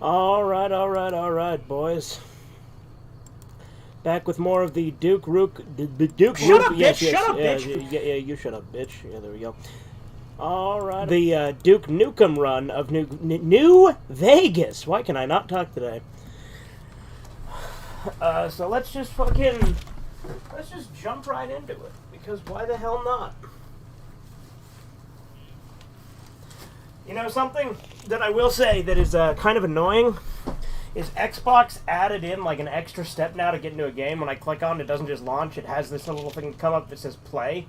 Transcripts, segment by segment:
All right, boys. Back with more of the Duke Rook. The Duke Shut Rook. up, bitch! Yes, Shut up, yeah, bitch! yeah, you shut up, bitch. Yeah, there we go. All right. The Duke Nukem run of New Vegas. Why can I not talk today? So let's just jump right into it, because why the hell not? You know, something that I will say that is kind of annoying is Xbox added in like an extra step now to get into a game. When I click on it, it doesn't just launch. It has this little thing come up that says play.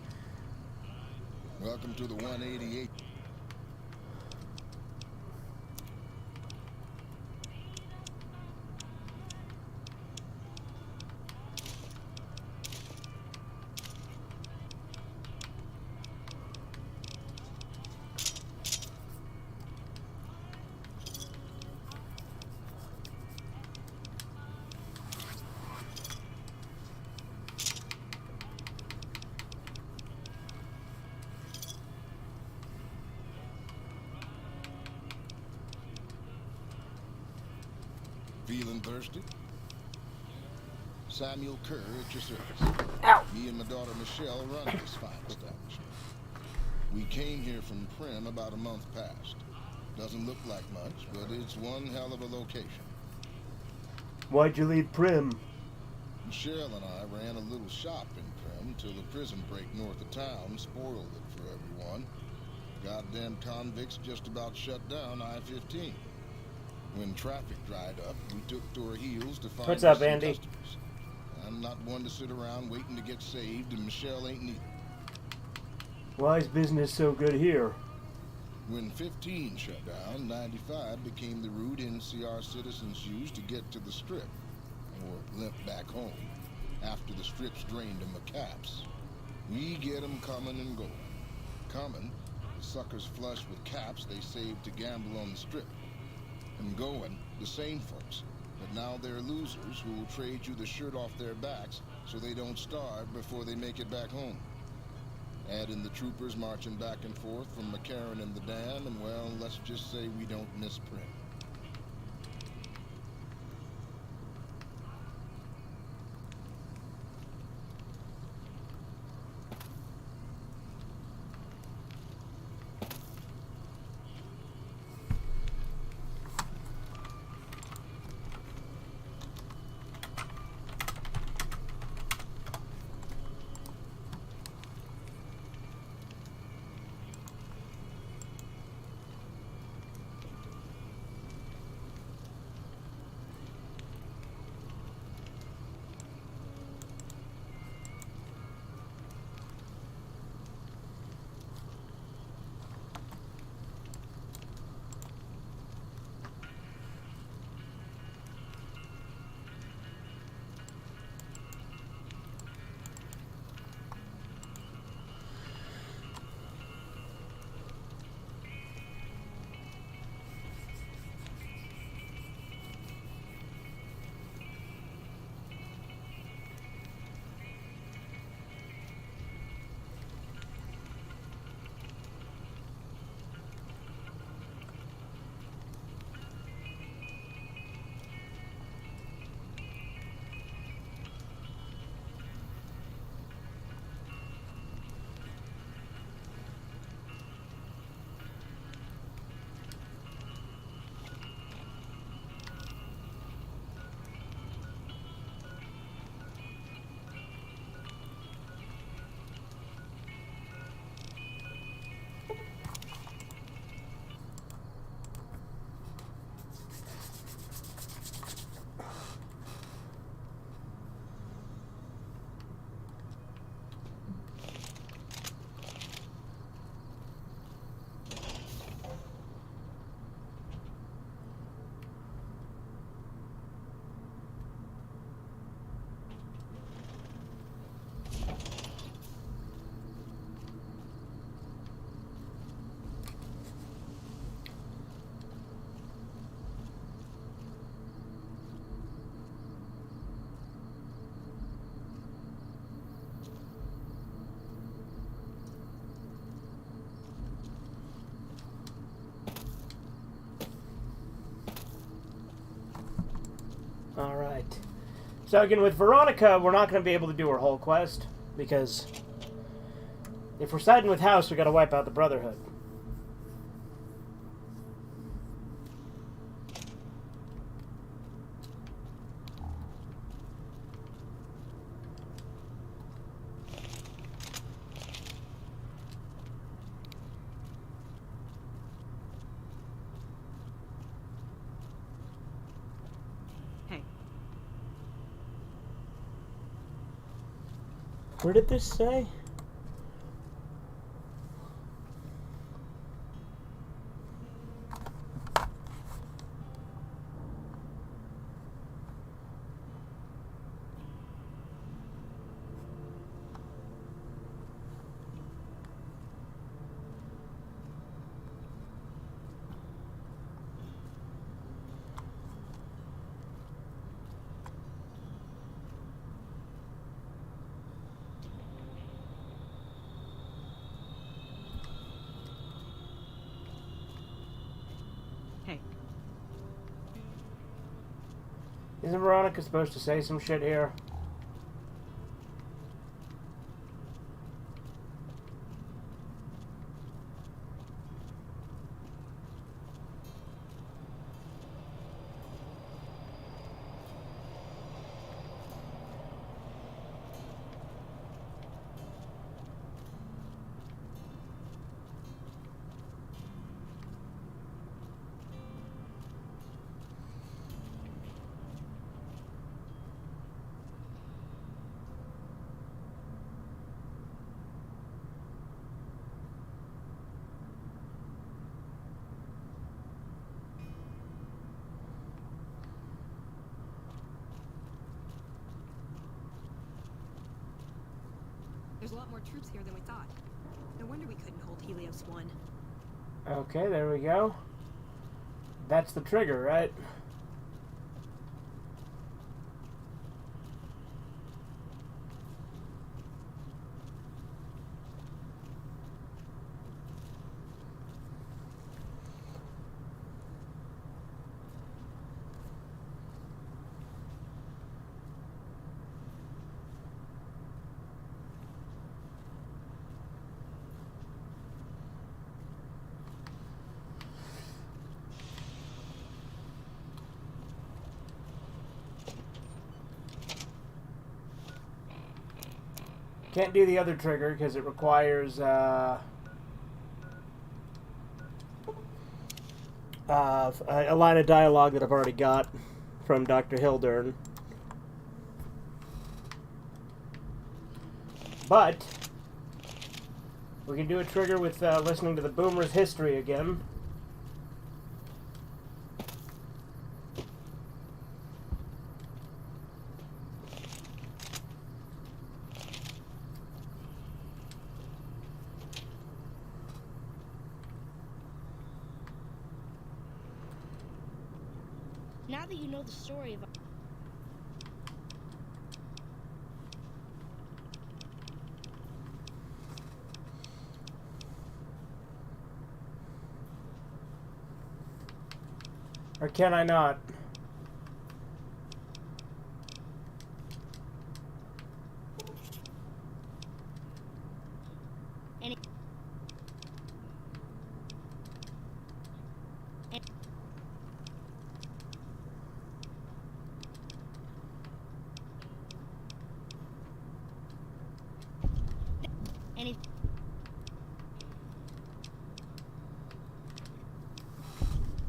Welcome to the 188. Feeling thirsty? Samuel Kerr at your service. Ow! Me and my daughter Michelle run this fine establishment. We came here from Prim about a month past. Doesn't look like much, but it's one hell of a location. Why'd you leave Prim? Michelle and I ran a little shop in Prim till the prison break north of town spoiled it for everyone. Goddamn convicts just about shut down I-15. When traffic dried up, we took to our heels to find What's up, us some Andy? customers. I'm not one to sit around waiting to get saved, and Michelle ain't neither. Why is business so good here? When 15 shut down, 95 became the route NCR citizens used to get to the Strip, or limp back home, after the Strip's drained them of caps. We get 'em coming and going. Coming, the suckers flush with caps they saved to gamble on the Strip. And going, the same folks, but now they're losers who will trade you the shirt off their backs so they don't starve before they make it back home. Add in the troopers marching back and forth from McCarran and the Dam, and well, let's just say we don't miss Prim. Alright. So again, with Veronica, we're not going to be able to do her whole quest, because if we're siding with House, we got to wipe out the Brotherhood. Hey. Where did this say? Hey. Isn't Veronica supposed to say some shit here? There's a lot more troops here than we thought. No wonder we couldn't hold Helios 1. Okay, there we go. That's the trigger, right? Can't do the other trigger because it requires a line of dialogue that I've already got from Dr. Hildern. But we can do a trigger with listening to the Boomer's history again. Now that you know the story of... Or can I not?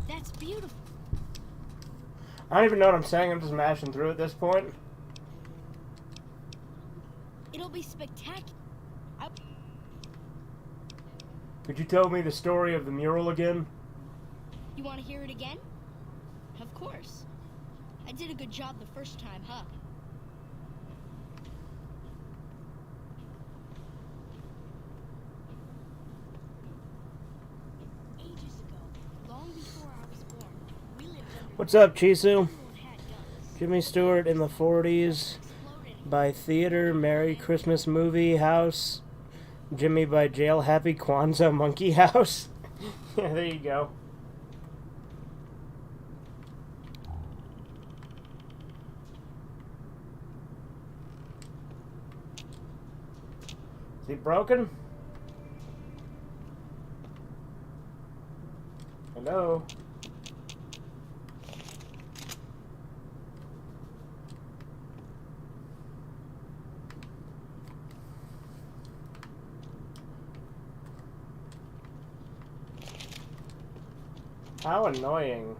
That's beautiful. I don't even know what I'm saying. I'm just mashing through at this point. It'll be spectacular. Could you tell me the story of the mural again? You want to hear it again? Of course. I did a good job the first time, huh? Ages ago, long before I was born, we lived under... What's up, Chisu? Everyone had guns. Jimmy Stewart in the 40s by Theater, Merry Christmas Movie House, Jimmy by Jail, Happy Kwanzaa Monkey House. Yeah, there you go. he broken? Hello? How annoying.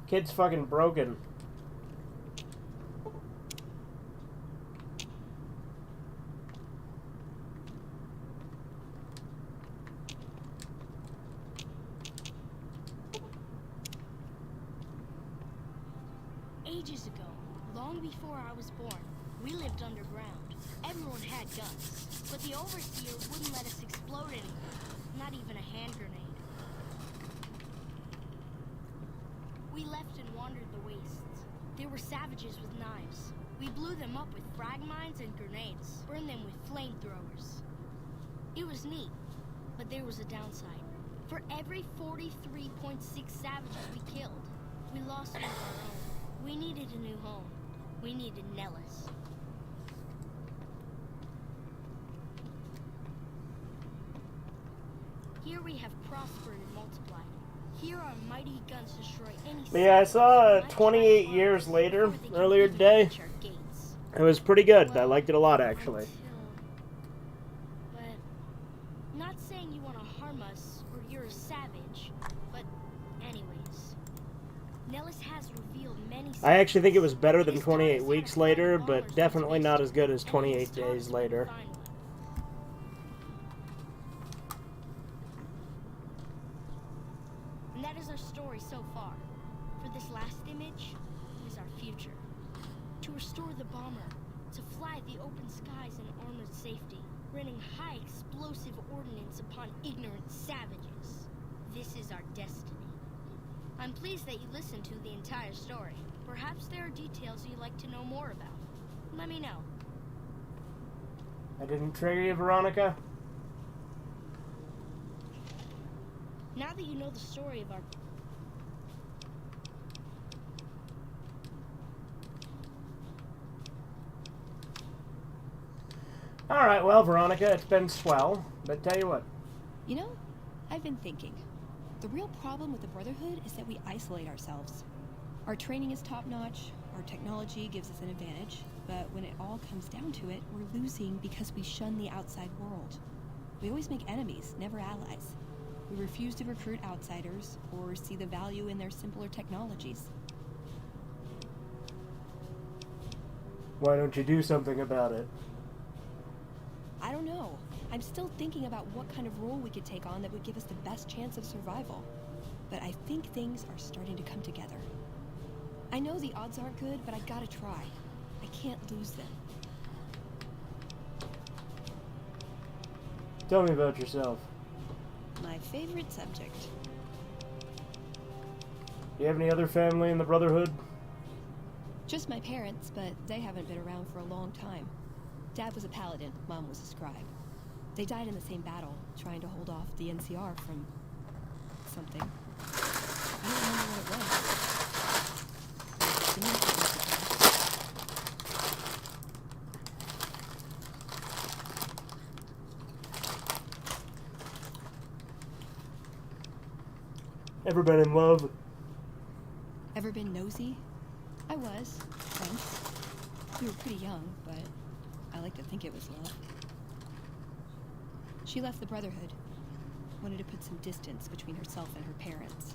Kid's fucking broken. Ages ago, long before I was born, we lived underground. Everyone had guns, but the overseer wouldn't let us explode anything, not even a hand grenade. We left and wandered the wastes. There were savages with knives. We blew them up with frag mines and grenades, burned them with flamethrowers. It was neat, but there was a downside. For every 43.6 savages we killed, we lost one of our own. We needed a new home. We needed Nellis. Here we have prospered and multiplied. Here our mighty guns destroy any But yeah, I saw savage 28 years later, before they can earlier even today. reach our gates. It was pretty good. I Well, liked it a lot, actually. But not saying you want to harm us or you're a savage, but anyways, Nellis has revealed many. I actually think it was better than His 28 daughters weeks had a later, fine but honors definitely not as good as and 28 his daughters days couldn't later. find one. And that is our story so far. For this last image is our future. To restore the bomber, to fly the open skies in armored safety, raining high explosive ordnance upon ignorant savages. This is our destiny. I'm pleased that you listened to the entire story. Perhaps there are details you'd like to know more about. Let me know. I didn't trigger you, Veronica? Now that you know the story of our... Alright, well, Veronica, it's been swell. But tell you what. You know, I've been thinking. The real problem with the Brotherhood is that we isolate ourselves. Our training is top-notch, our technology gives us an advantage, but when it all comes down to it, we're losing because we shun the outside world. We always make enemies, never allies. We refuse to recruit outsiders or see the value in their simpler technologies. Why don't you do something about it? I don't know. I'm still thinking about what kind of role we could take on that would give us the best chance of survival. But I think things are starting to come together. I know the odds aren't good, but I gotta try. I can't lose them. Tell me about yourself. My favorite subject. You have any other family in the Brotherhood? Just my parents, but they haven't been around for a long time. Dad was a paladin, Mom was a scribe. They died in the same battle, trying to hold off the NCR from... something. I don't remember what it was. To me, it was Ever been in love? Ever been nosy? I was, once. We were pretty young, but I like to think it was love. She left the Brotherhood. Wanted to put some distance between herself and her parents.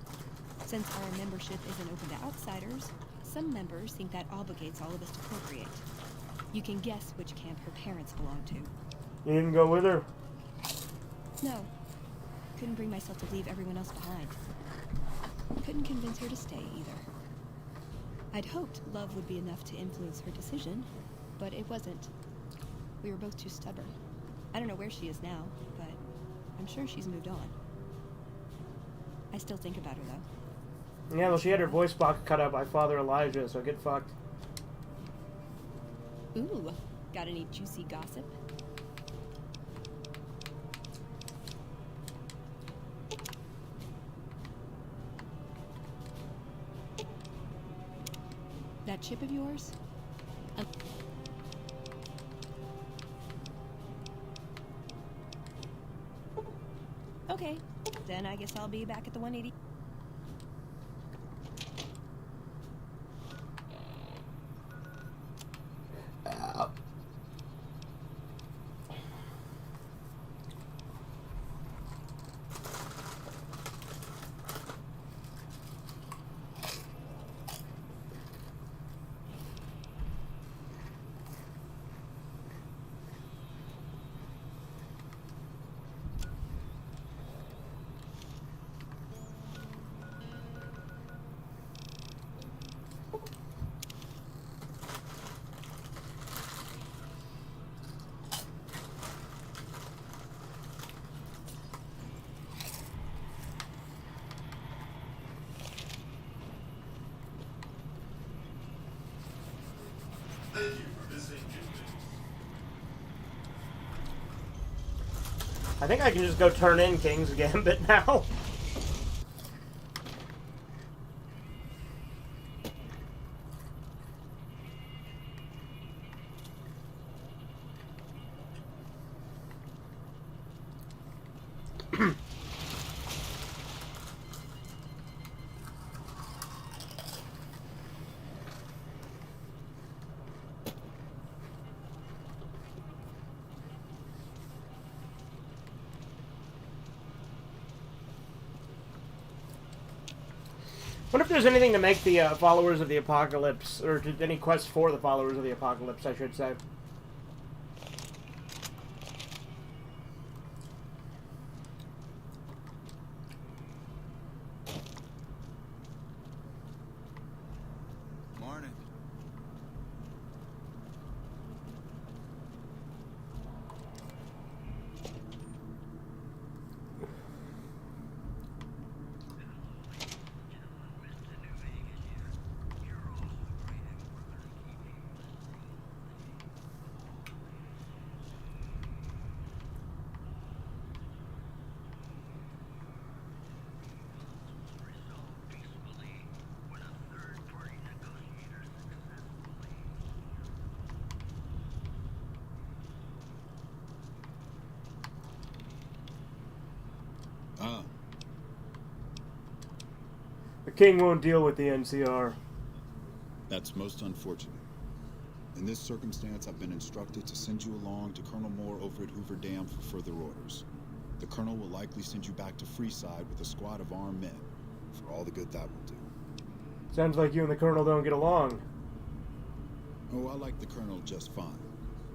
Since our membership isn't open to outsiders, some members think that obligates all of us to procreate. You can guess which camp her parents belong to. You didn't go with her? No. Couldn't bring myself to leave everyone else behind. Couldn't convince her to stay either. I'd hoped love would be enough to influence her decision, but it wasn't. We were both too stubborn. I don't know where she is now, but I'm sure she's moved on. I still think about her, though. Yeah, well, she had her voice box cut out by Father Elijah, so get fucked. Ooh, got any juicy gossip? That chip of yours? Then I guess I'll be back at the 180. I think I can just go turn in King's Gambit now. Wonder if there's anything to make the followers of the apocalypse, or any quests for the followers of the apocalypse, I should say. Morning. The king won't deal with the NCR. That's most unfortunate. In this circumstance, I've been instructed to send you along to Colonel Moore over at Hoover Dam for further orders. The Colonel will likely send you back to Freeside with a squad of armed men, for all the good that will do. Sounds like you and the Colonel don't get along. Oh, I like the Colonel just fine.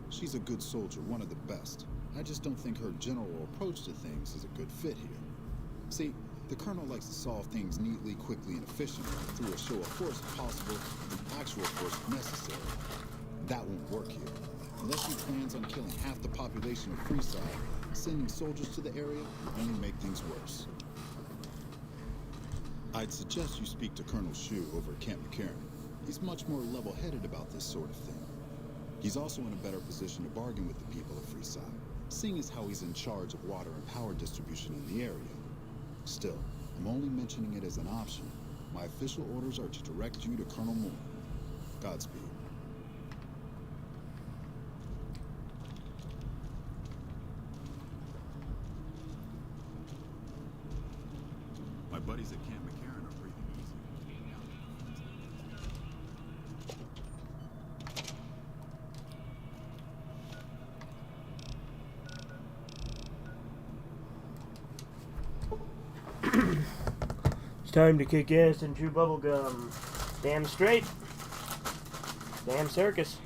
She's a good soldier, one of the best. I just don't think her general approach to things is a good fit here. See, the Colonel likes to solve things neatly, quickly, and efficiently through a show of force if possible and actual force if necessary. That won't work here. Unless he plans on killing half the population of Freeside, sending soldiers to the area will only make things worse. I'd suggest you speak to Colonel Shu over at Camp McCarran. He's much more level-headed about this sort of thing. He's also in a better position to bargain with the people of Freeside, seeing as how he's in charge of water and power distribution in the area. Still, I'm only mentioning it as an option. My official orders are to direct you to Colonel Moore. Godspeed. My buddies at Camp McCarran are breathing easy. It's time to kick ass and chew bubblegum. Damn straight. Damn circus.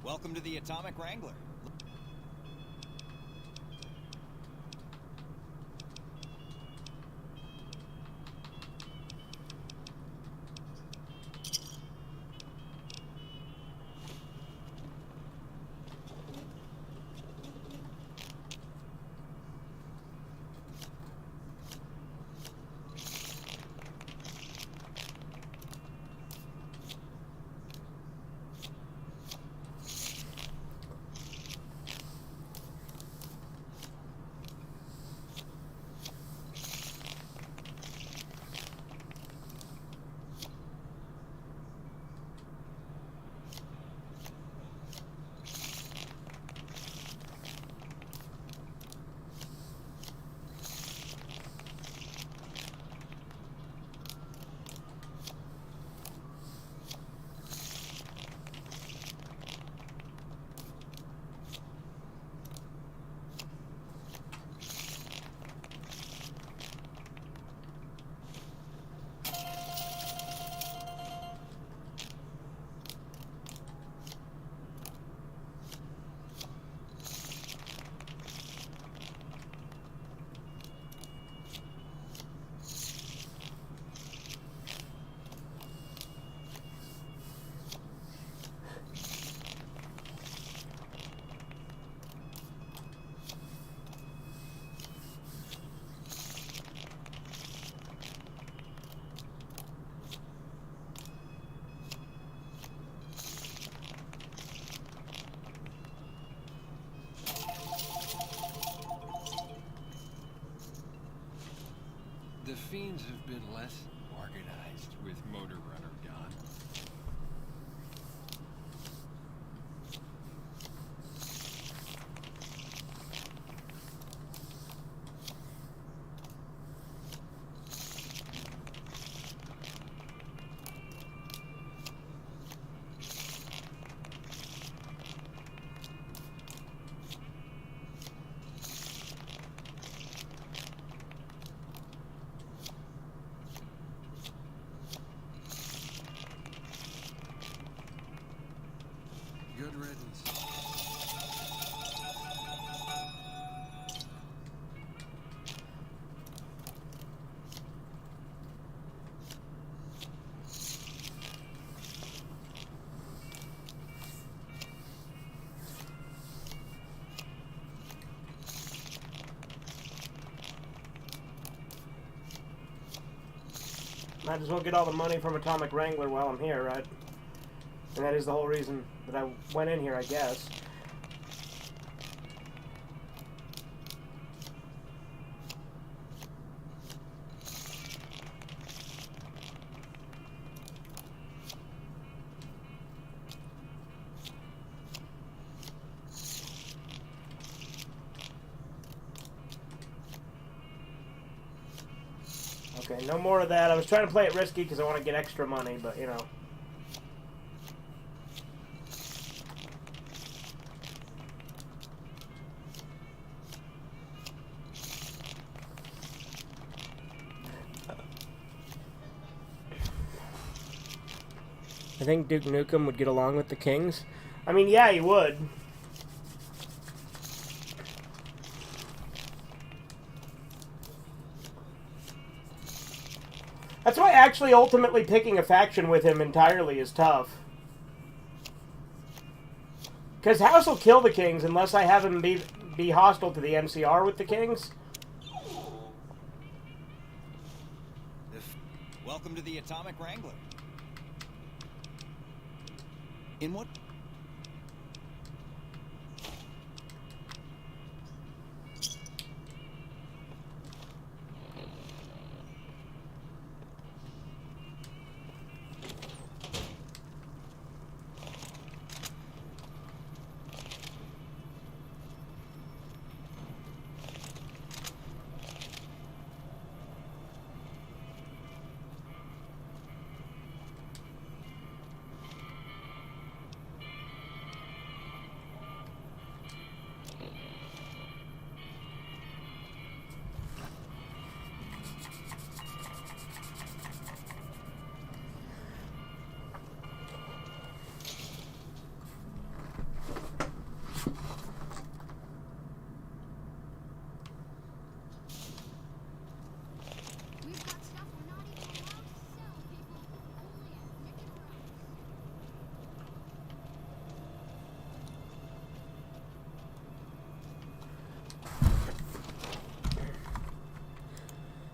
Welcome to the Atomic Wrangler. The Fiends have been less organized with Motor Runner gone. Good riddance. Might as well get all the money from Atomic Wrangler while I'm here, right? And that is the whole reason that I went in here, I guess. Okay, no more of that. I was trying to play it risky because I want to get extra money, but, you know. I think Duke Nukem would get along with the Kings. I mean, yeah, he would. That's why actually ultimately picking a faction with him entirely is tough. Because House will kill the Kings unless I have him be hostile to the NCR with the Kings. Welcome to the Atomic Wrangler. In what?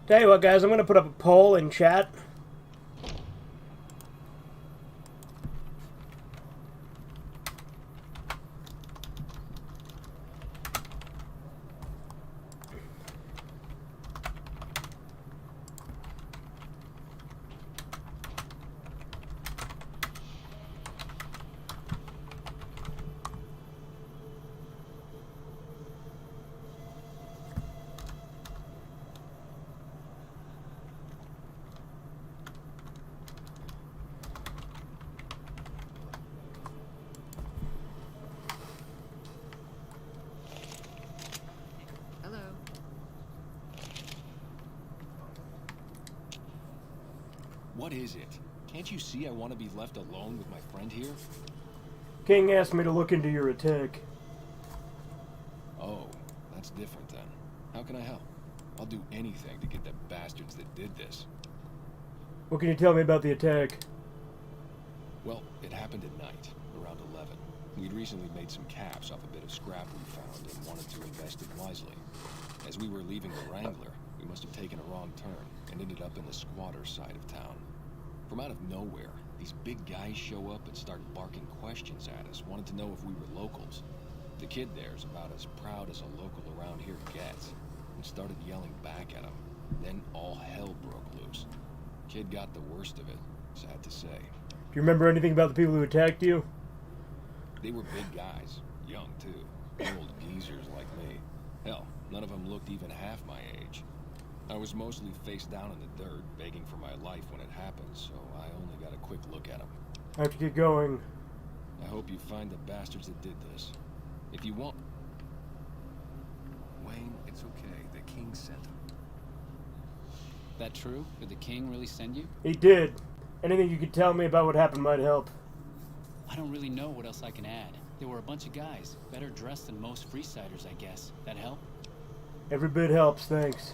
Tell you what, guys, I'm going to put up a poll in chat. Hello. What is it? Can't you see I want to be left alone with my friend here? King asked me to look into your attack. Oh, that's different then. How can I help? I'll do anything to get the bastards that did this. What can you tell me about the attack? Well, it happened at night, around 11. We'd recently made some caps off a bit of scrap we found and wanted to invest it wisely. As we were leaving the Wrangler, we must have taken a wrong turn and ended up in the squatter side of town. From out of nowhere, these big guys show up and start barking questions at us, wanted to know if we were locals. The kid there's about as proud as a local around here gets, and started yelling back at him. Then all hell broke loose. Kid got the worst of it, sad to say. Do you remember anything about the people who attacked you? They were big guys, young too, old geezers like me. Hell, none of them looked even half my age. I was mostly face down in the dirt, begging for my life when it happened, so I only got a quick look at them. I have to get going. I hope you find the bastards that did this. If you want... Wayne, it's okay. The king sent him. That true? Did the king really send you? He did. Anything you could tell me about what happened might help. I don't really know what else I can add. There were a bunch of guys, better dressed than most Freesiders, I guess. That help? Every bit helps, thanks.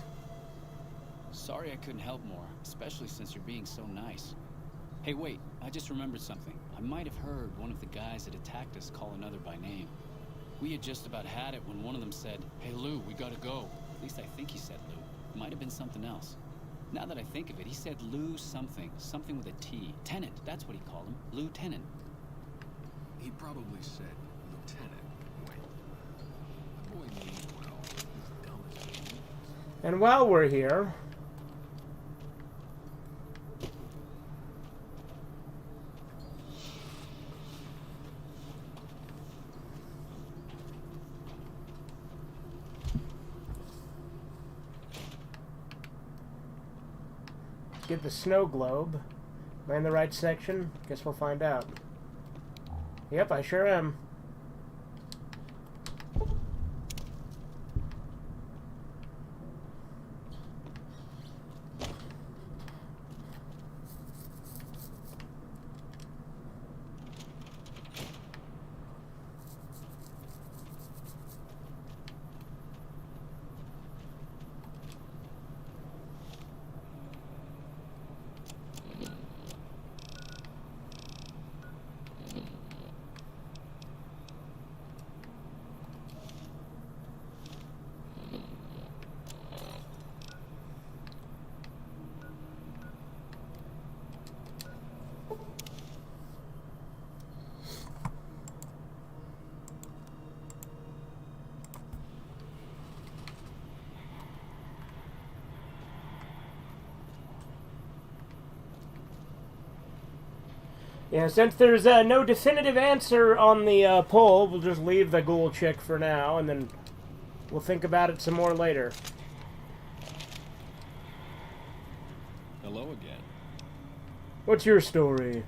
Sorry I couldn't help more, especially since you're being so nice. Hey, wait, I just remembered something. I might have heard one of the guys that attacked us call another by name. We had just about had it when one of them said, "Hey Lou, we gotta go." At least I think he said Lou. It might have been something else. Now that I think of it, he said Lou something. Something with a T. Tenant, that's what he called him. Lieutenant. He probably said Lieutenant Wayne. The boy means well. He's dumb as he is. And while we're here... get the snow globe. Am I in the right section? Guess we'll find out. Yep, I sure am. Yeah, since there's no definitive answer on the poll, we'll just leave the ghoul chick for now, and then we'll think about it some more later. Hello again. What's your story?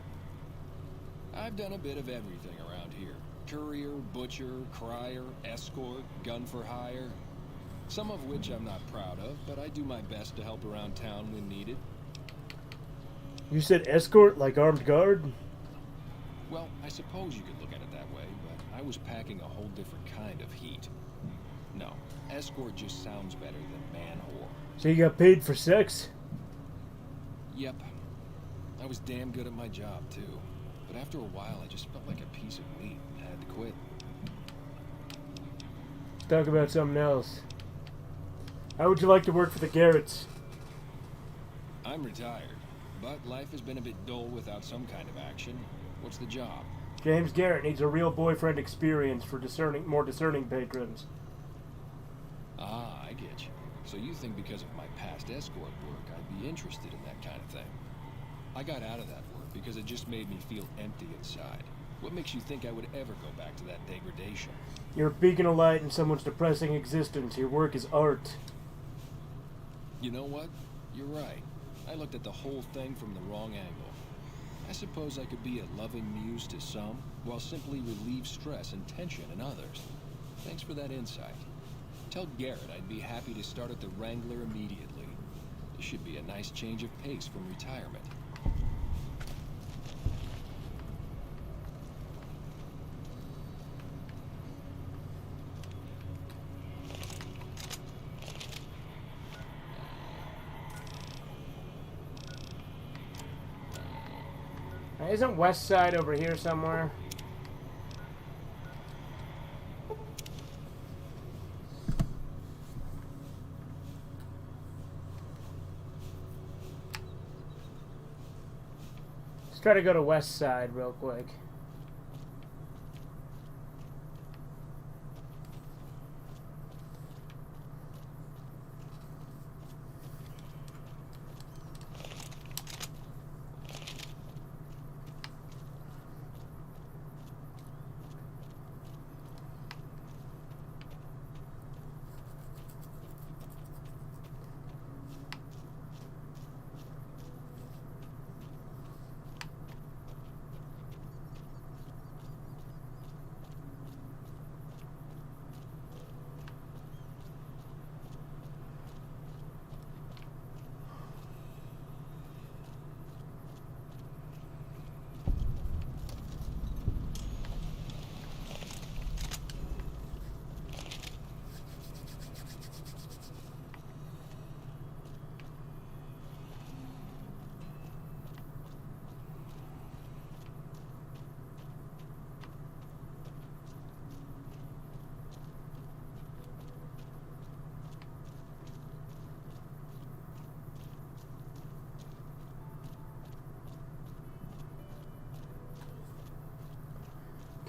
I've done a bit of everything around here. Courier, butcher, crier, escort, gun for hire. Some of which I'm not proud of, but I do my best to help around town when needed. You said escort, like armed guard? Well, I suppose you could look at it that way, but I was packing a whole different kind of heat. No, escort just sounds better than man-whore. So you got paid for sex? Yep. I was damn good at my job, too. But after a while, I just felt like a piece of meat and had to quit. Talk about something else. How would you like to work for the Garretts? I'm retired, but life has been a bit dull without some kind of action. What's the job? James Garrett needs a real boyfriend experience for more discerning patrons. Ah, I get you. So you think because of my past escort work, I'd be interested in that kind of thing. I got out of that work because it just made me feel empty inside. What makes you think I would ever go back to that degradation? You're a beacon of light in someone's depressing existence. Your work is art. You know what? You're right. I looked at the whole thing from the wrong angle. I suppose I could be a loving muse to some, while simply relieve stress and tension in others. Thanks for that insight. Tell Garrett I'd be happy to start at the Wrangler immediately. This should be a nice change of pace from retirement. Isn't West Side over here somewhere? Let's try to go to West Side real quick.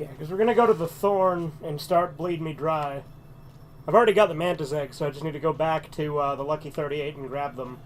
Okay, because we're going to go to the Thorn and start Bleed Me Dry. I've already got the Mantis eggs, so I just need to go back to the Lucky 38 and grab them.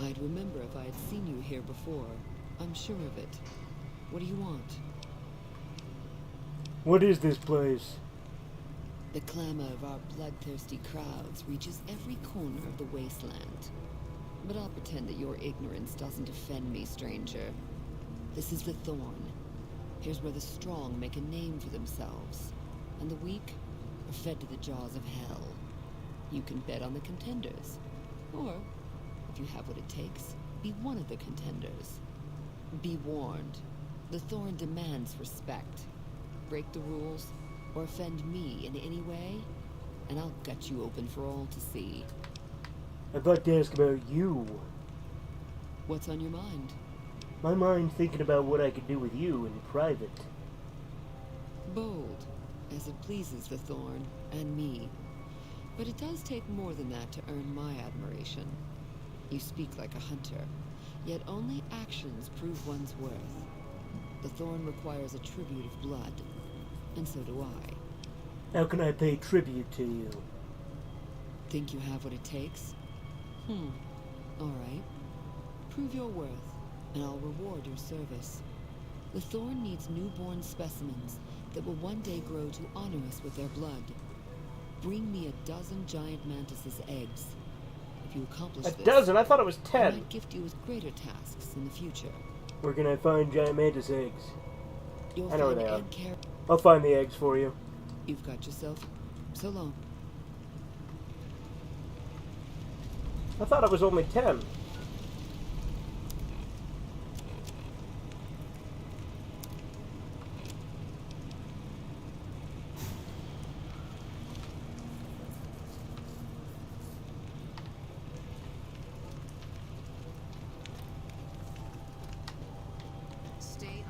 I'd remember if I had seen you here before. I'm sure of it. What do you want? What is this place? The clamor of our bloodthirsty crowds reaches every corner of the wasteland. But I'll pretend that your ignorance doesn't offend me, stranger. This is the Thorn. Here's where the strong make a name for themselves, and the weak are fed to the jaws of hell. You can bet on the contenders, or, if you have what it takes, be one of the contenders. Be warned. The Thorn demands respect. Break the rules, or offend me in any way, and I'll gut you open for all to see. I'd like to ask about you. What's on your mind? My mind's thinking about what I could do with you in private. Bold, as it pleases the Thorn, and me. But it does take more than that to earn my admiration. You speak like a hunter, yet only actions prove one's worth. The Thorn requires a tribute of blood, and so do I. How can I pay tribute to you? Think you have what it takes? Alright. Prove your worth, and I'll reward your service. The Thorn needs newborn specimens that will one day grow to honor us with their blood. Bring me 12 giant mantis's eggs. If you accomplish A this, dozen? I thought it was I 10. might gift you with greater tasks in the future. Where can I find giant mantis eggs? You'll I know where find they are. egg care. I'll find the eggs for you. You've got yourself. So long. I thought it was only 10. Stay underground.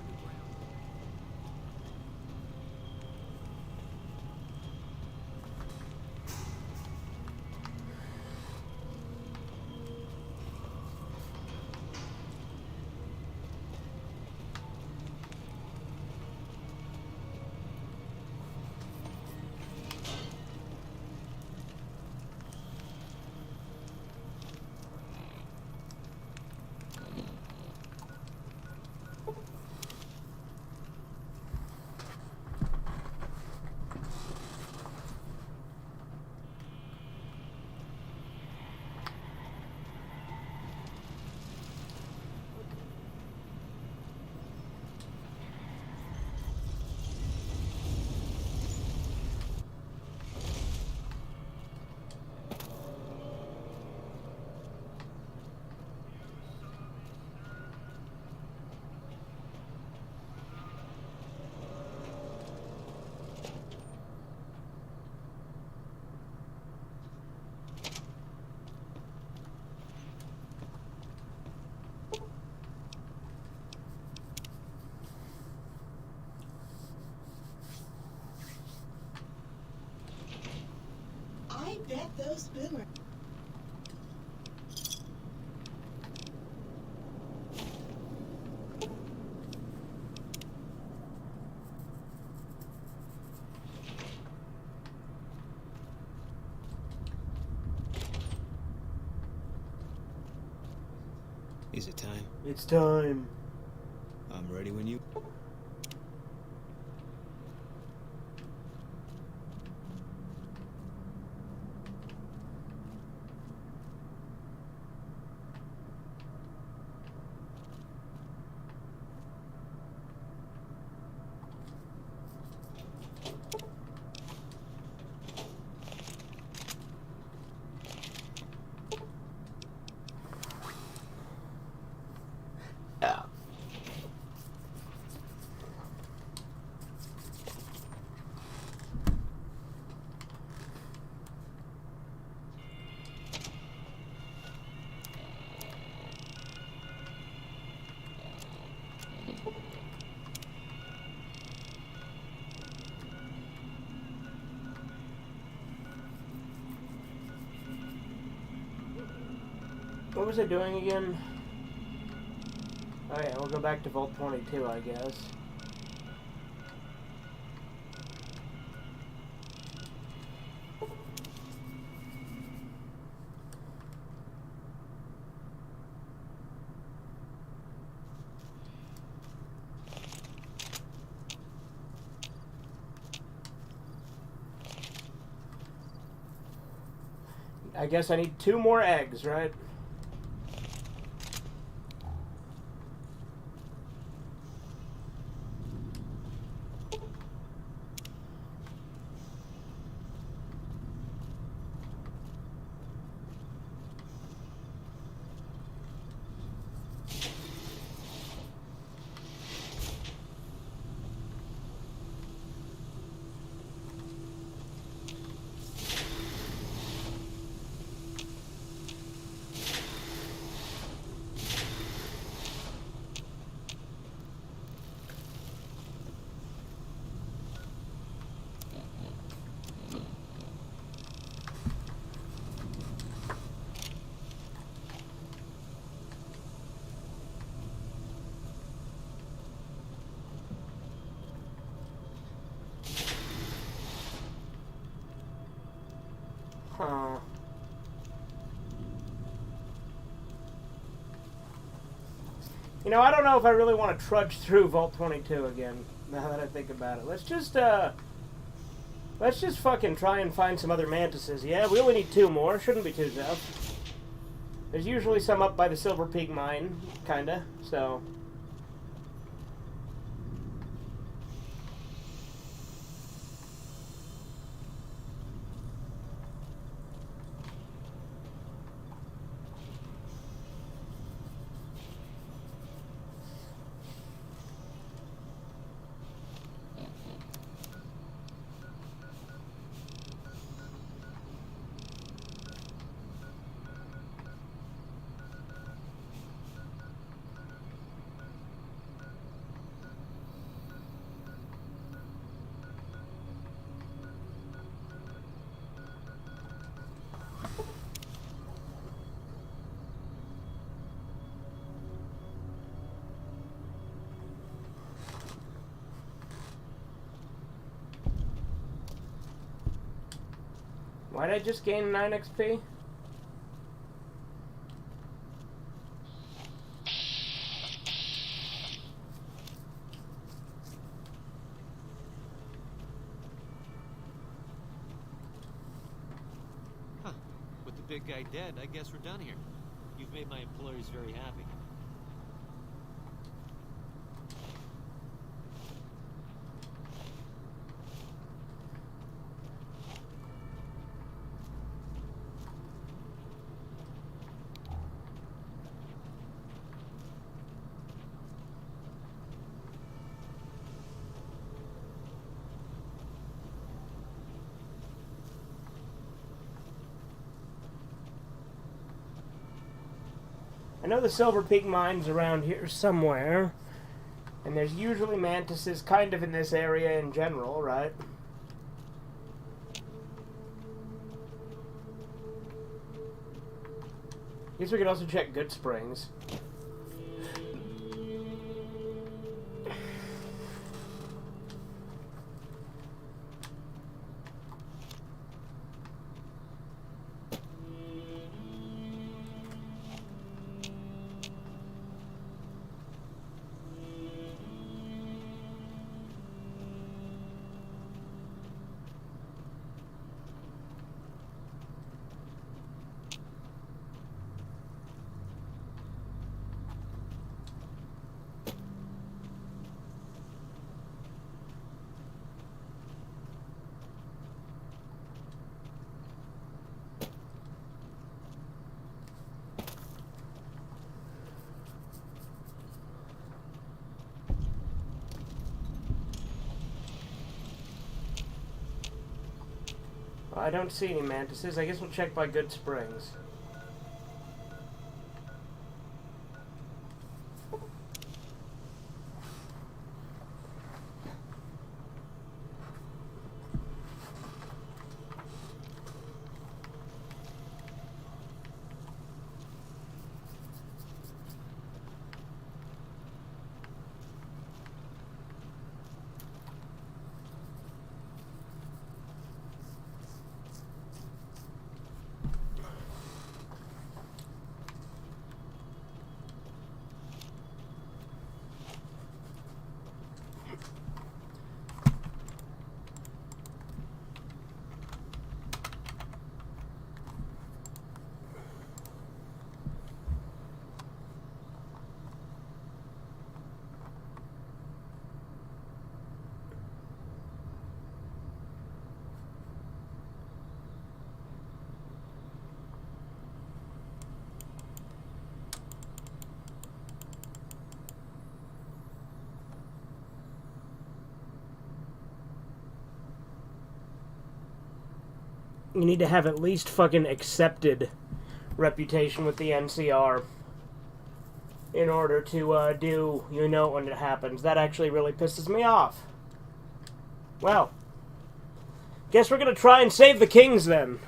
I bet those boomers. Is it time? It's time. I'm ready when you... Yeah. What was I doing again? Oh yeah, we'll go back to Vault 22, I guess. I guess I need 2 more eggs, right? You know, I don't know if I really want to trudge through Vault 22 again, now that I think about it. Let's just fucking try and find some other mantises. Yeah, we only need 2 more. Shouldn't be too tough. There's usually some up by the Silver Peak mine, kinda, so... Why'd I just gain 9 XP? Huh. With the big guy dead, I guess we're done here. You've made my employers very happy. I know the Silver Peak mine's around here somewhere, and there's usually mantises kind of in this area in general, right? Guess we could also check Good Springs. I don't see any mantises. I guess we'll check by Good Springs. You need to have at least fucking accepted reputation with the NCR in order to do, you know, when it happens. That actually really pisses me off. Well, guess we're gonna try and save the kings then.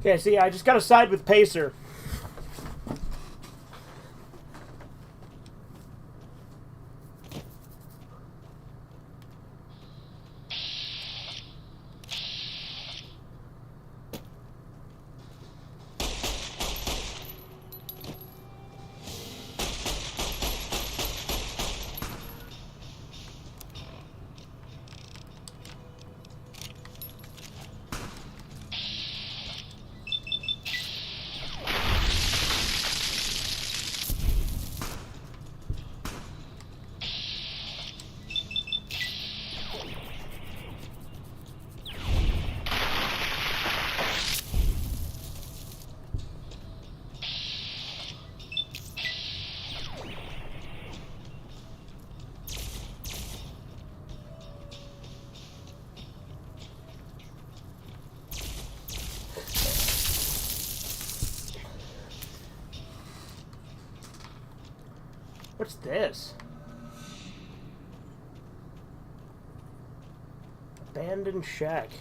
Okay, see, I just gotta side with Pacer. What's this? Abandoned shack.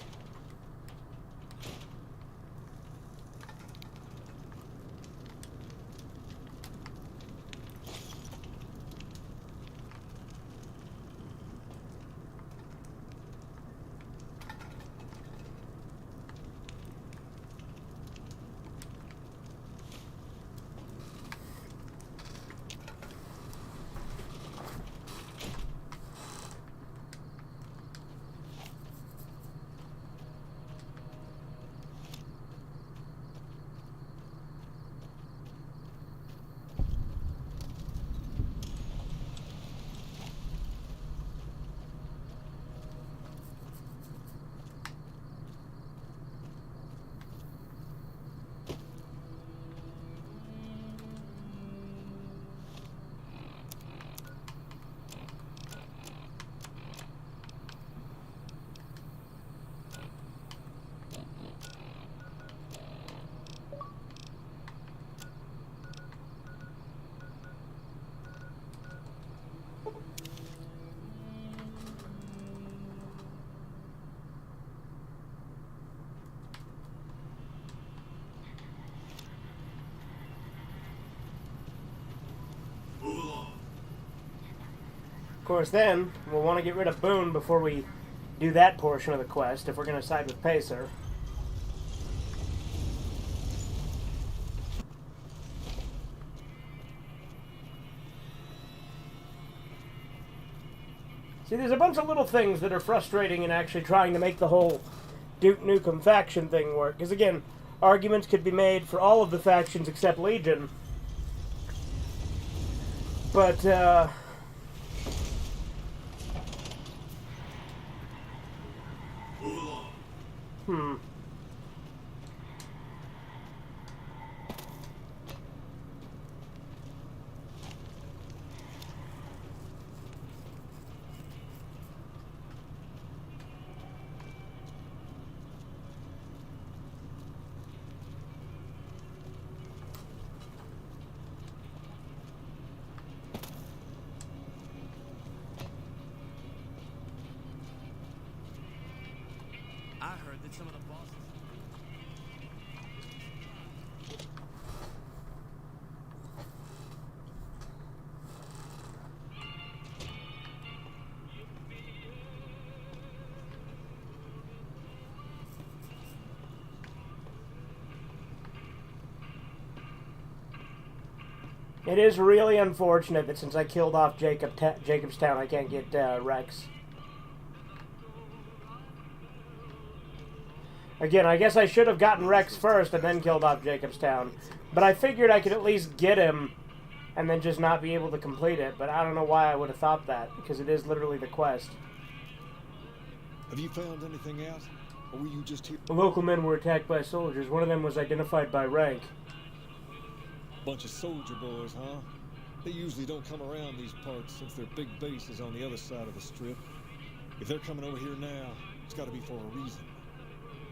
Of course, then, we'll want to get rid of Boone before we do that portion of the quest, if we're going to side with Pacer. See, there's a bunch of little things that are frustrating in actually trying to make the whole Duke Nukem faction thing work. Because, again, arguments could be made for all of the factions except Legion. But, I heard that some of the bosses. it is really unfortunate that since I killed off Jacobstown, I can't get Rex. Again, I guess I should have gotten Rex first and then killed off Jacobstown. But I figured I could at least get him and then just not be able to complete it. But I don't know why I would have thought that, because it is literally the quest. Have you found anything out? Or were you just here? The local men were attacked by soldiers. One of them was identified by rank. Bunch of soldier boys, huh? They usually don't come around these parts since their big base is on the other side of the strip. If they're coming over here now, it's got to be for a reason.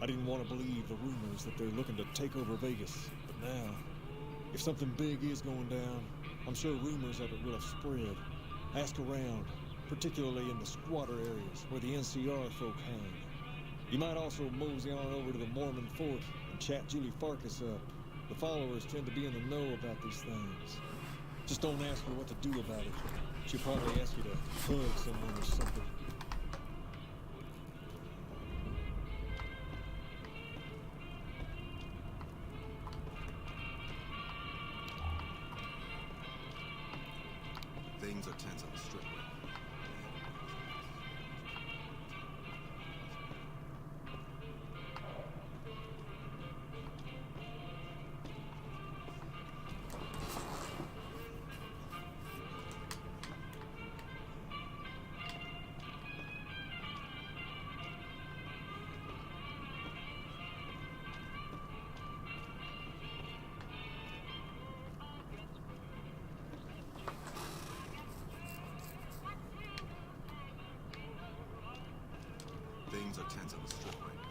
I didn't want to believe the rumors that they're looking to take over Vegas, but now, if something big is going down, I'm sure rumors of it will have spread. Ask around, particularly in the squatter areas where the NCR folk hang. You might also mosey on over to the Mormon fort and chat Julie Farkas up. The followers tend to be in the know about these things. Just don't ask her what to do about it. She'll probably ask you to hug someone or something. Things are tense on the strip. Things are tense on the strip right now.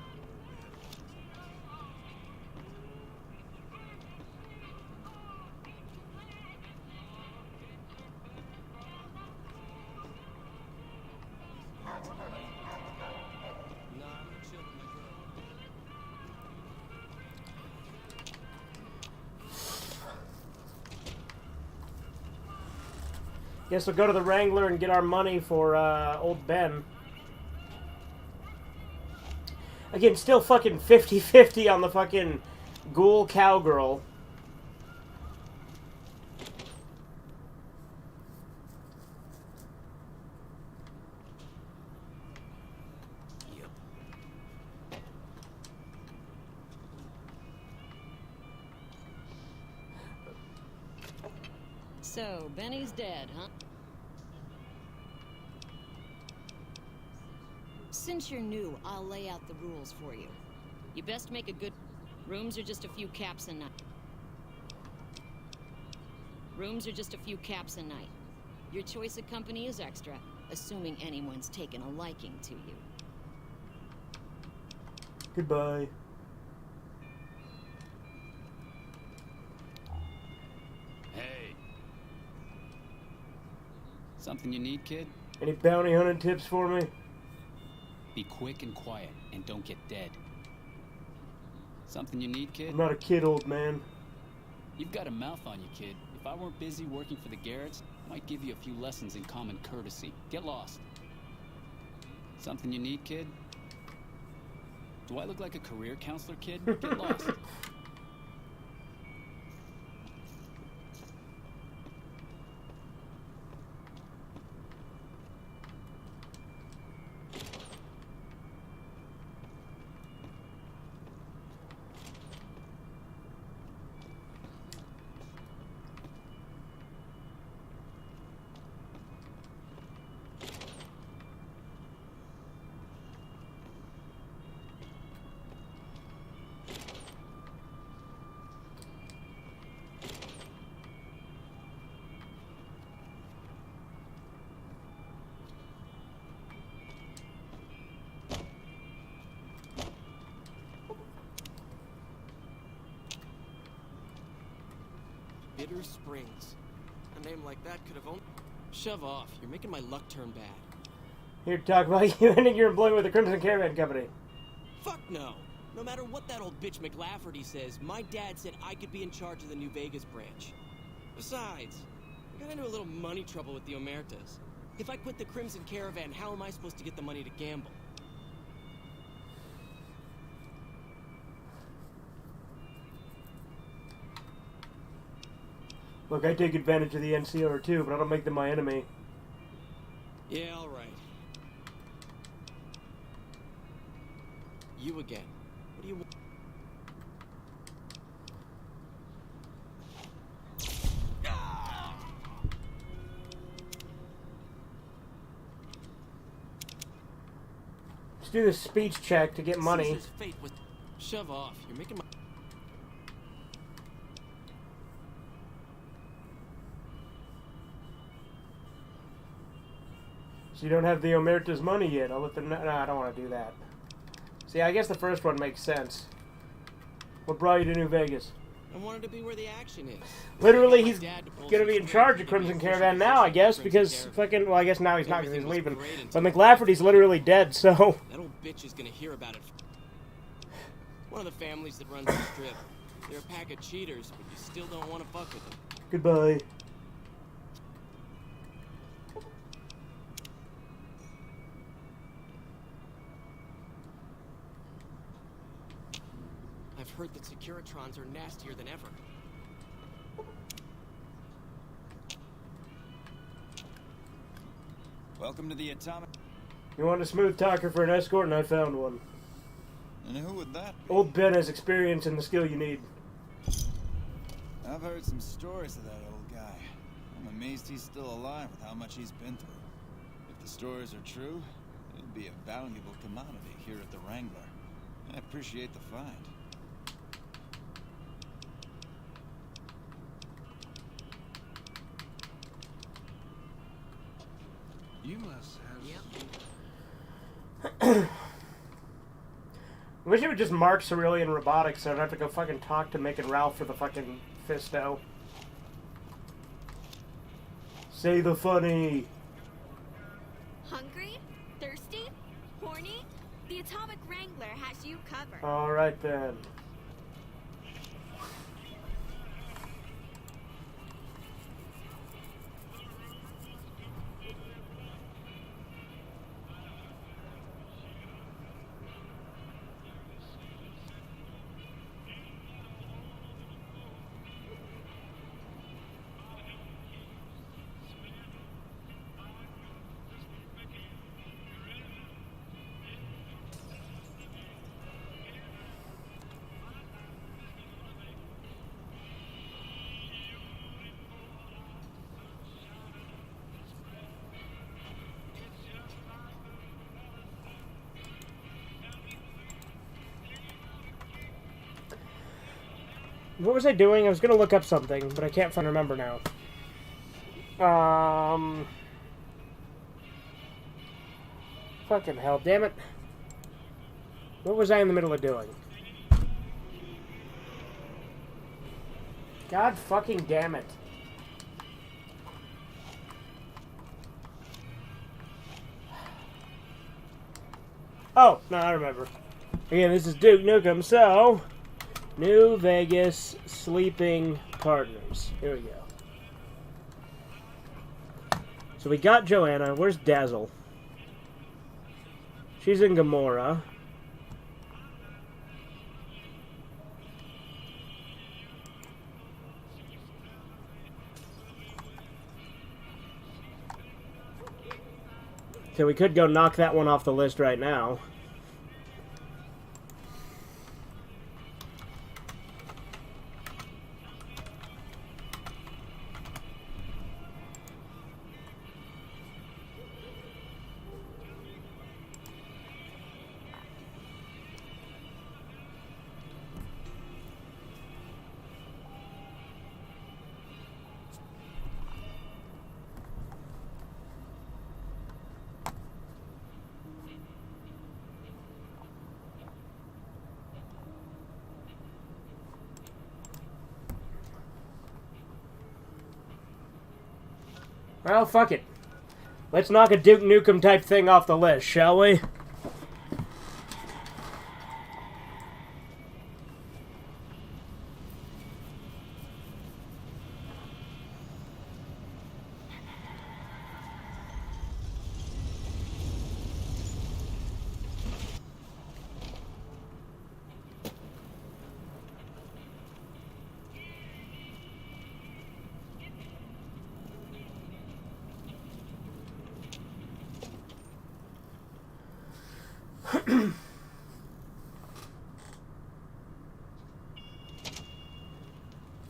Guess we'll go to the Wrangler and get our money for old Ben. Again, still fucking 50-50 on the fucking ghoul cowgirl. Yep. So, Benny's dead, huh? Since you're new, I'll lay out the rules for you. You best make a good... Rooms are just a few caps a night. Rooms are just a few caps a night. Your choice of company is extra, assuming anyone's taken a liking to you. Goodbye. Hey. Something you need, kid? Any bounty hunting tips for me? Be quick and quiet, and don't get dead. Something you need, kid? I'm not a kid, old man. You've got a mouth on you, kid. If I weren't busy working for the Garretts, I might give you a few lessons in common courtesy. Get lost. Something you need, kid? Do I look like a career counselor, kid? Get lost. Bitter Springs. A name like that could have only... Shove off. You're making my luck turn bad. Here to talk about you ending your employment with the Crimson Caravan Company. Fuck no. No matter what that old bitch McLafferty says, my dad said I could be in charge of the New Vegas branch. Besides, I got into a little money trouble with the Omertas. If I quit the Crimson Caravan, how am I supposed to get the money to gamble? Look, I take advantage of the NCR too, but I don't make them my enemy. Yeah, all right. You again. What do you want? Let's do this speech check to get money. Caesar's fate was... Shove off. You're making my... So you don't have the Omerta's money yet. I'll let them know. No, I don't want to do that. See, I guess the first one makes sense. What brought you to New Vegas? I wanted to be where the action is. Literally, he's going to be in charge of Crimson Caravan now, I guess, because fucking... Well, I guess now he's not because he's leaving. But McLafferty's literally dead, so... That old bitch is going to hear about it. One of the families that runs the strip. They're a pack of cheaters, but you still don't want to fuck with them. Goodbye. I've heard that Securitrons are nastier than ever. Welcome to the Atomic... You want a smooth talker for an escort, and I found one. And who would that be? Old Ben has experience and the skill you need. I've heard some stories of that old guy. I'm amazed he's still alive with how much he's been through. If the stories are true, it'll be a valuable commodity here at the Wrangler. I appreciate the find. You must have... I wish it would just mark Cerulean Robotics so I don't have to go fucking talk to Mick and Ralph for the fucking Fisto. Say the funny. Hungry? Thirsty? Horny? The Atomic Wrangler has you covered. Alright then. What was I doing? I was gonna look up something, but I can't remember now. Fucking hell, damn it. What was I in the middle of doing? God fucking damn it. Oh, no, I remember. Again, this is Duke Nukem, so... New Vegas Sleeping Partners. Here we go. So we got Joanna. Where's Dazzle? She's in Gamora. So we could go knock that one off the list right now. Well, fuck it. Let's knock a Duke Nukem type thing off the list, shall we?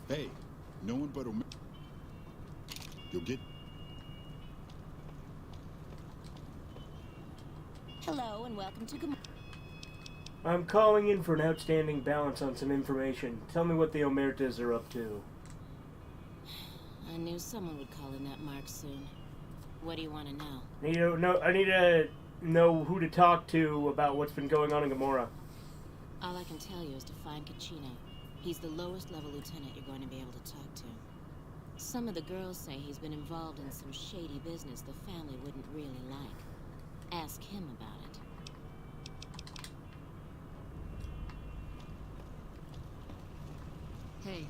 Hey, no one but you'll get... Hello and welcome to Gamora. I'm calling in for an outstanding balance on some information. Tell me what the Omertas are up to. I knew someone would call in that mark soon. What do you want to know? I need to know who to talk to about what's been going on in Gamora. All I can tell you is to find Kachino. He's the lowest level lieutenant you're going to be able to talk to. Some of the girls say he's been involved in some shady business the family wouldn't really like. Ask him about it. Hey.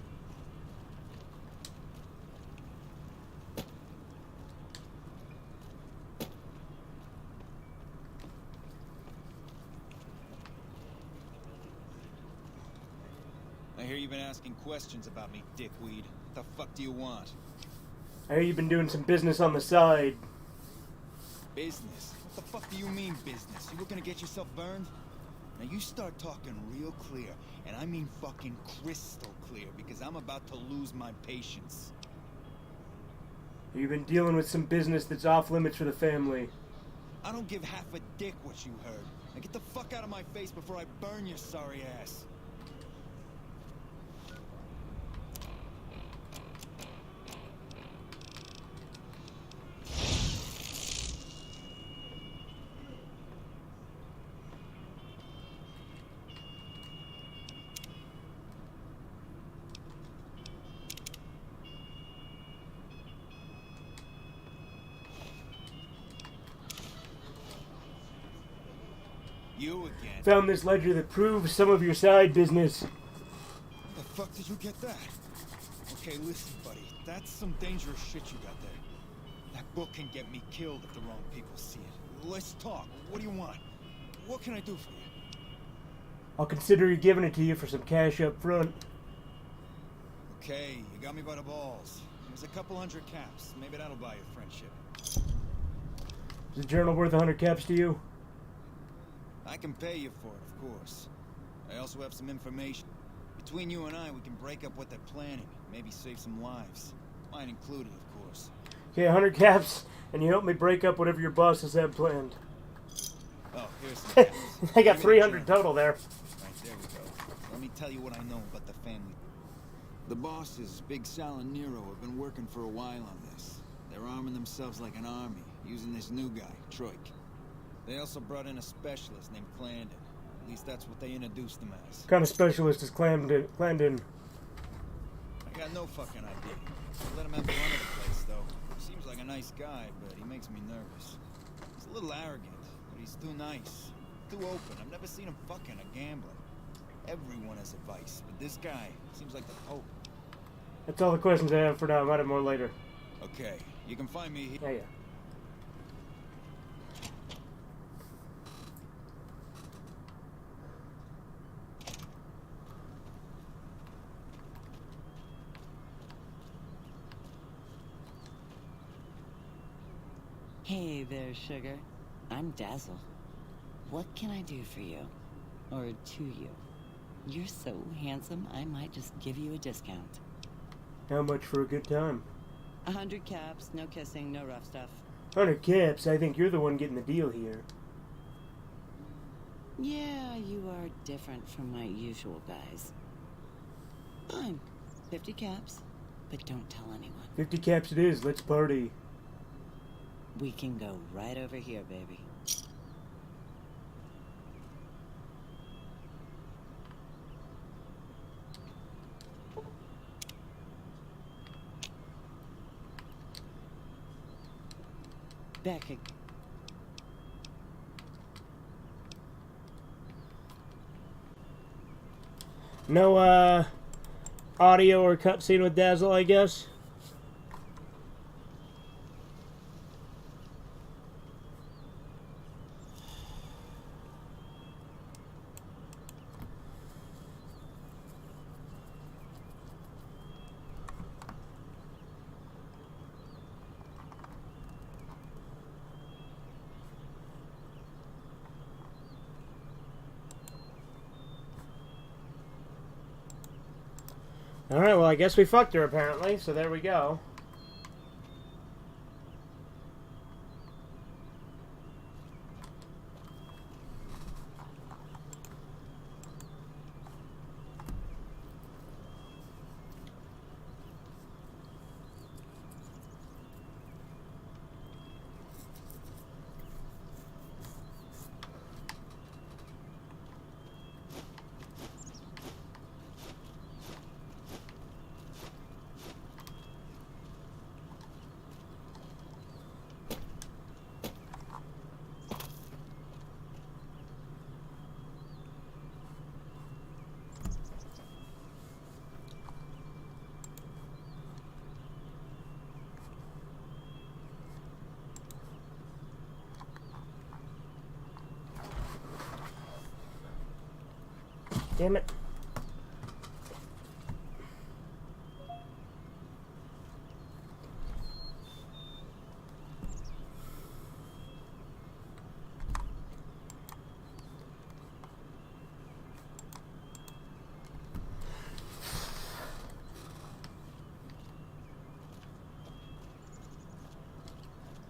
I hear you've been asking questions about me, dickweed. What the fuck do you want? I hear you've been doing some business on the side. Business? What the fuck do you mean business? You looking to get yourself burned? Now you start talking real clear, and I mean fucking crystal clear, because I'm about to lose my patience. You've been dealing with some business that's off limits for the family. I don't give half a dick what you heard. Now get the fuck out of my face before I burn your sorry ass. You again. Found this ledger that proves some of your side business. The fuck did you get that? Okay, listen, buddy. That's some dangerous shit you got there. That book can get me killed if the wrong people see it. Let's talk. What do you want? What can I do for you? I'll consider giving it to you for some cash up front. Okay, you got me by the balls. There's a couple hundred caps. Maybe that'll buy you friendship. Is the journal worth 100 caps to you? I can pay you for it, of course. I also have some information. Between you and I, we can break up what they're planning. Maybe save some lives. Mine included, of course. Okay, 100 caps, and you help me break up whatever your bosses have planned. Oh, here's some caps. I got 300 total there. Right, there we go. Let me tell you what I know about the family. The bosses, Big Sal and Nero, have been working for a while on this. They're arming themselves like an army, using this new guy, Troik. They also brought in a specialist named Clandon. At least that's what they introduced him as. What kind of specialist is Clandon? I got no fucking idea. I let him have the run of the place, though. Seems like a nice guy, but he makes me nervous. He's a little arrogant, but he's too nice. Too open. I've never seen him fucking a gambler. Everyone has a vice, but this guy seems like the Pope. That's all the questions I have for now. I might have more later. Okay, you can find me here. Yeah. Hey there, sugar. I'm Dazzle. What can I do for you? Or to you? You're so handsome, I might just give you a discount. How much for a good time? 100 caps, no kissing, no rough stuff. 100 caps? I think you're the one getting the deal here. Yeah, you are different from my usual guys. Fine. 50 caps, but don't tell anyone. 50 caps it is. Let's party. We can go right over here, baby. Back again. No, audio or cutscene with Dazzle, I guess? Alright, well, I guess we fucked her, apparently, so there we go. Damn it.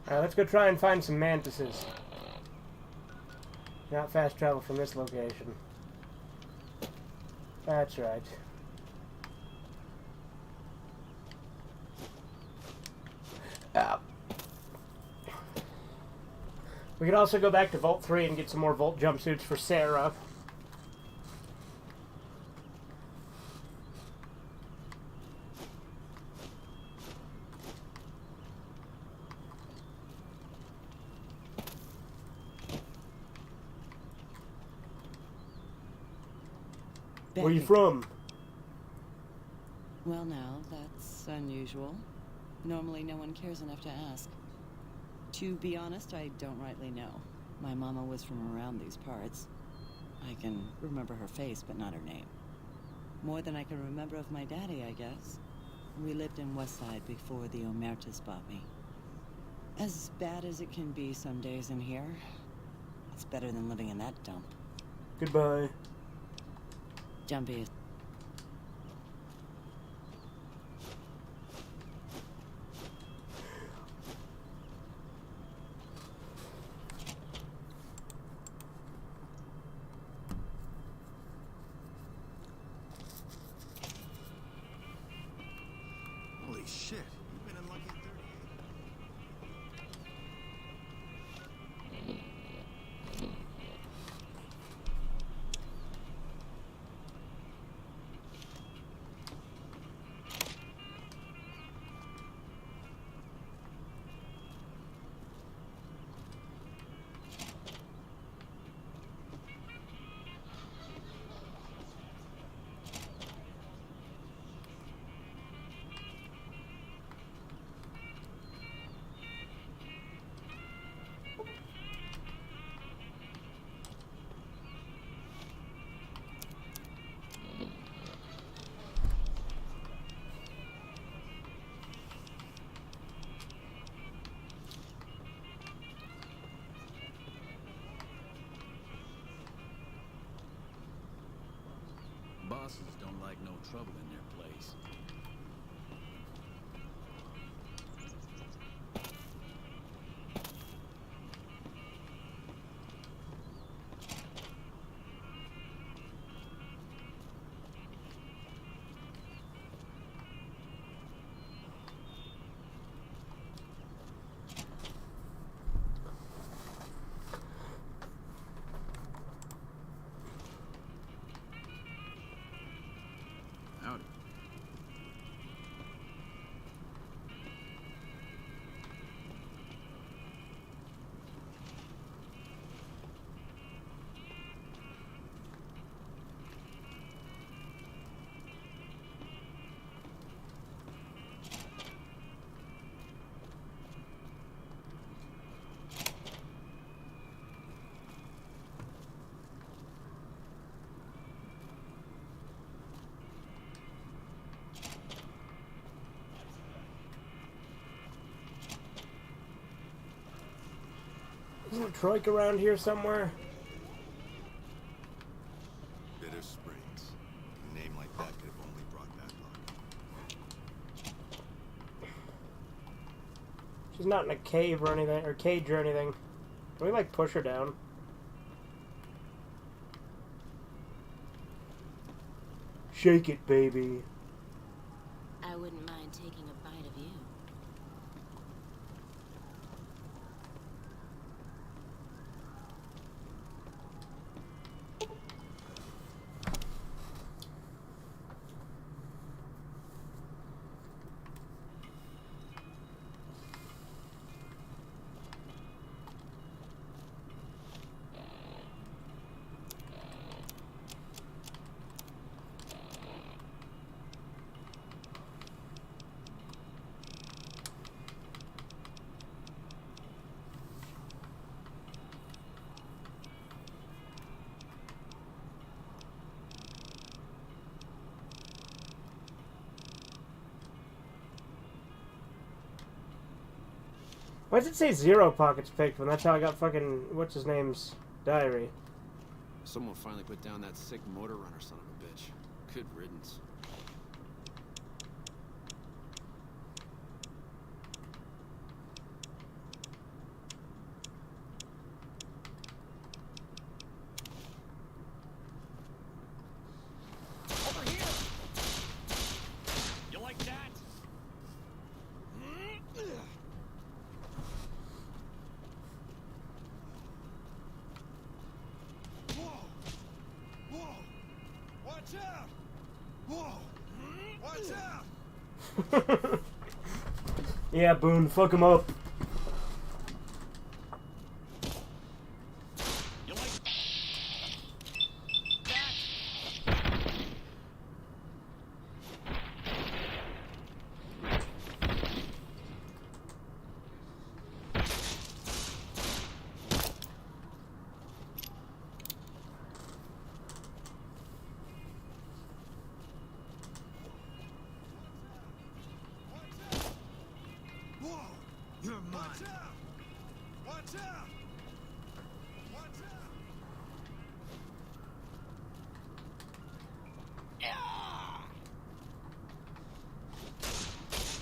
Alright, let's go try and find some mantises. Not fast travel from this location. That's right. We could also go back to Vault 3 and get some more Vault jumpsuits for Sarah. Where are you from? Well, now, that's unusual. Normally, no one cares enough to ask. To be honest, I don't rightly know. My mama was from around these parts. I can remember her face, but not her name. More than I can remember of my daddy, I guess. We lived in Westside before the Omertas bought me. As bad as it can be some days in here, it's better than living in that dump. Goodbye. Jumpy. Holy shit, you've been unlucky 38. Bosses don't like no trouble in their place. Howdy. Isn't Troik around here somewhere? Bitter Springs. A name like that could have only brought bad luck. She's not in a cave or anything, or cage or anything. Can we, like, push her down? Shake it, baby. I wouldn't mind taking a bite of you. Why does it say 0 pockets picked when that's how I got fucking what's his name's diary? Someone finally put down that sick motor runner son of a bitch. Good riddance. Over here! You like that? Whoa! Whoa! Watch out! Whoa! Watch out! Yeah, Boone, fuck him up. You like Whoa! You're mine. Watch out! Watch out! Watch out!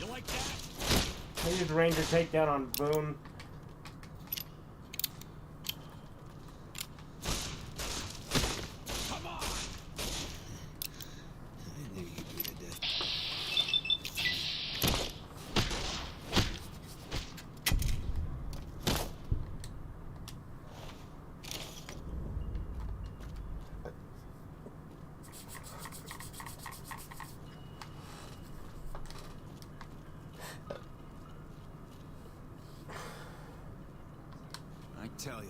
You like that? I used Ranger takedown on Boone. Come on! I knew you'd be the death. I tell you.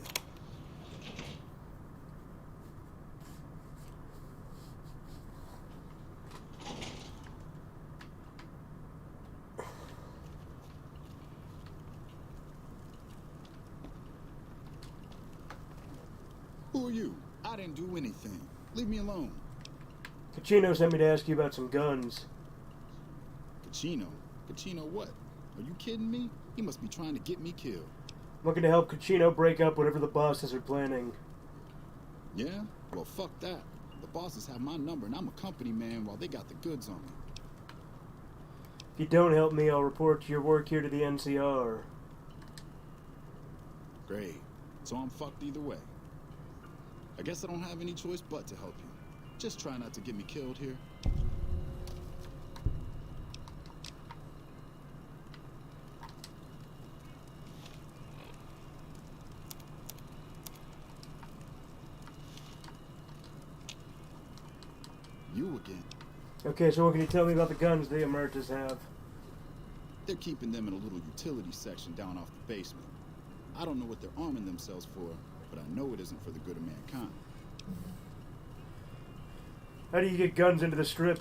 Who are you? I didn't do anything. Leave me alone. Cachino sent me to ask you about some guns. Cachino? Cachino what? Are you kidding me? He must be trying to get me killed. I'm looking to help Cachino break up whatever the bosses are planning. Yeah? Well, fuck that. The bosses have my number and I'm a company man while they got the goods on me. If you don't help me, I'll report your work here to the NCR. Great. So I'm fucked either way. I guess I don't have any choice but to help you. Just try not to get me killed here. You again. Okay, so what can you tell me about the guns the Emertas have? They're keeping them in a little utility section down off the basement. I don't know what they're arming themselves for, but I know it isn't for the good of mankind. How do you get guns into the strip?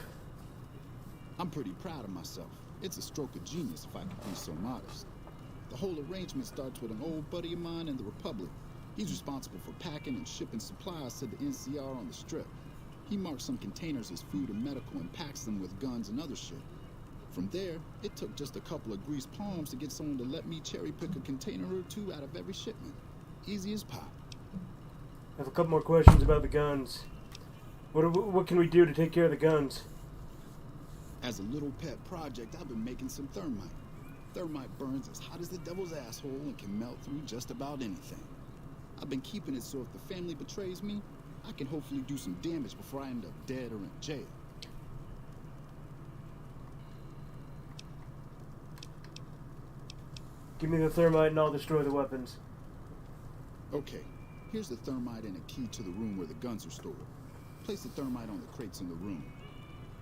I'm pretty proud of myself. It's a stroke of genius if I could be so modest. The whole arrangement starts with an old buddy of mine in the Republic. He's responsible for packing and shipping supplies to the NCR on the strip. He marks some containers as food and medical and packs them with guns and other shit. From there, it took just a couple of greased palms to get someone to let me cherry pick a container or two out of every shipment. Easy as pie. I have a couple more questions about the guns. What can we do to take care of the guns? As a little pet project, I've been making some thermite. Thermite burns as hot as the devil's asshole and can melt through just about anything. I've been keeping it so if the family betrays me, I can hopefully do some damage before I end up dead or in jail. Give me the thermite and I'll destroy the weapons. Okay, here's the thermite and a key to the room where the guns are stored. Place the thermite on the crates in the room.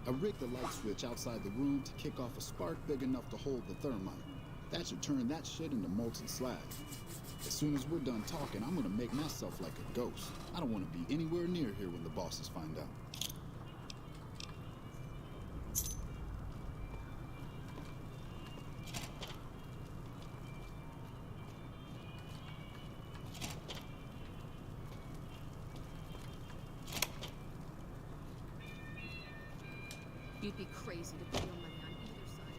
I rigged the light switch outside the room to kick off a spark big enough to hold the thermite. That should turn that shit into molten slag. As soon as we're done talking, I'm gonna make myself like a ghost. I don't want to be anywhere near here when the bosses find out. You'd be crazy to put your money on either side.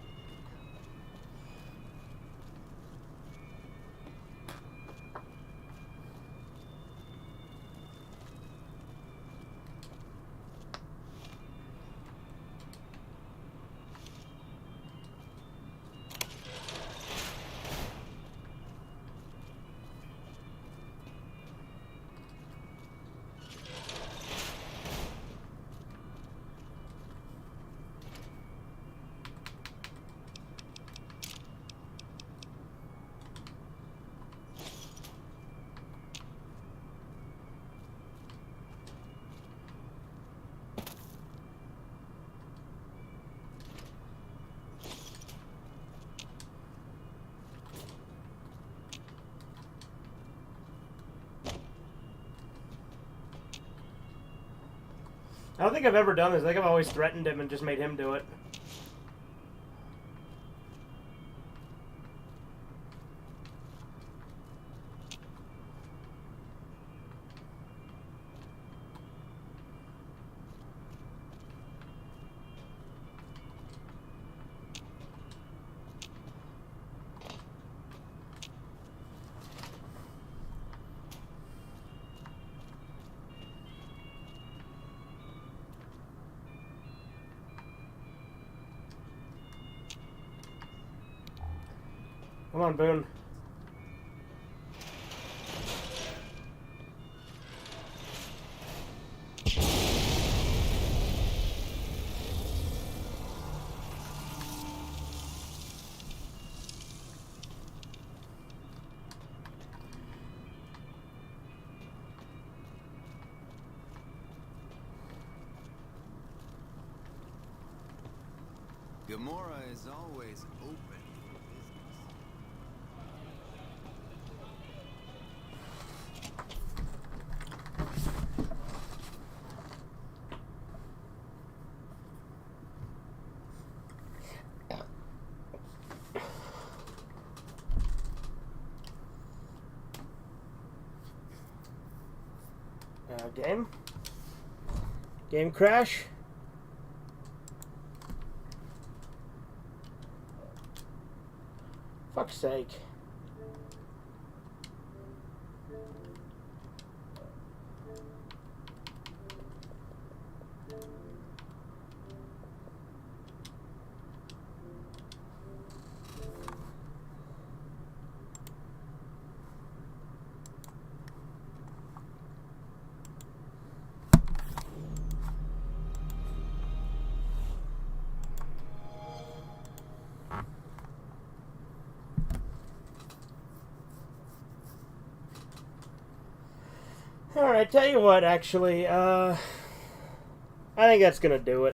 I don't think I've ever done this. I think I've always threatened him and just made him do it. Come on, Boone. Gamora is always open for business. Game? Game crash? Fuck's sake. Alright, tell you what, actually, I think that's gonna do it.